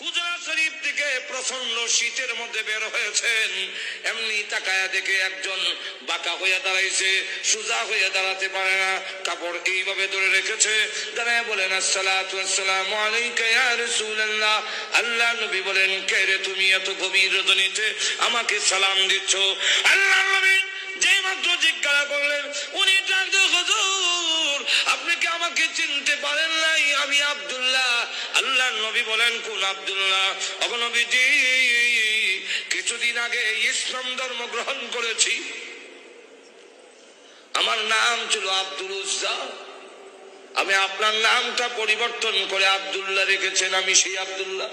হুজরা শরীফ থেকে প্রচন্ড শীতের মধ্যে বের হয়েছেন, এমনি তাকায়া দেখে একজন বাঁকা হয়ে দাঁড়াইছে, সোজা হয়ে দাঁড়াতে পারে না, কাপড় এইভাবে ধরে রেখেছে, দাঁড়ায় বলেন আসসালাতু ওয়াসসালামু আলাইকা ইয়া রাসূলুল্লাহ। আল্লাহ নবী বলেন, কে রে তুমি এত গভীর ধ্বনিতে আমাকে সালাম দিচ্ছ? আল্লাহ নবী যে মাত্র জিজ্ঞাসা করলেন, উনি ডাকতে, হুজুর আপনি কি আমাকে চিনতে পারেন নাই? আমি আব্দুল্লাহ। আল্লাহ নবী বলেন, কোন আব্দুল্লাহ? ওগো নবীজি, কিছুদিন আগে ইসলাম ধর্ম গ্রহণ করেছি, আমার নাম ছিল আব্দুল উজ্জা, আমি আপনার নামটা পরিবর্তন করে আব্দুল্লাহ রেখেছেন, আমি সেই আব্দুল্লাহ।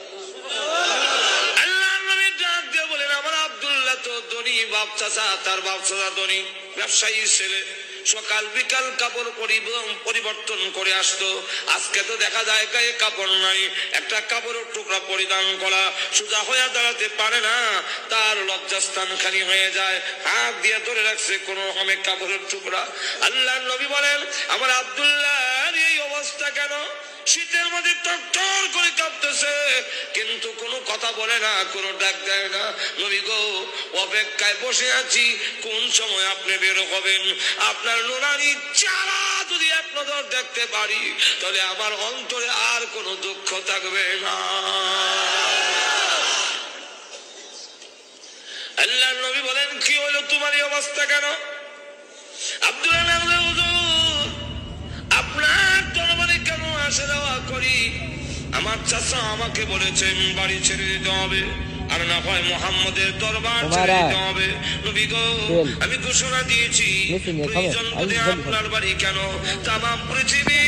আল্লাহ নবী ডাক দিয়ে বলেন, আমার আব্দুল্লাহ তো ধনী বাপ চাচা, তার বাপ চাচা ধনী ব্যবসায়ী ছেলে, সকাল বিকাল কাপড় পরিবর্তন করে আসতো। আজকে তো দেখা যায় গায়ে কাপড় নাই, একটা কাপড়ের টুকরা পরিধান করা, সোজা হয়ে দাঁড়াতে পারে না, তার লজ্জাস্থান খালি হয়ে যায়, হাত দিয়ে ধরে রাখছে কোন রকমে কাপড়ের টুকরা। আল্লাহ নবী বলেন, আমার আব্দুল্লাহর এই অবস্থা কেন? শীতের মধ্যে টর করে কাঁপতেছে, কিন্তু কোনো কথা বলে না, কোনো ডাক দেয় না। নবী গো, অপেক্ষায় বসে আছি, কোন সময় আপনি বের হবেন? আপনার নুরানি চারা যদি এক নজর দেখতে পারি, তাহলে আমার অন্তরে আর কোনো দুঃখ থাকবে না। আল্লাহ নবী বলেন, কি হলো তোমার এই অবস্থা কেন? আব্দুল্লাহ আপনার দরবারে কেন আসা যাওয়া করি? আমার চাচা আমাকে বলেছেন বাড়ি ছেড়ে দিতে হবে, আর না হয় মুহাম্মদের দরবার ছেড়ে দিতে হবে। নবী গো, আমি ঘোষণা দিয়েছি, প্রয়োজন বোধে আপনার বাড়ি কেন, তামাম পৃথিবী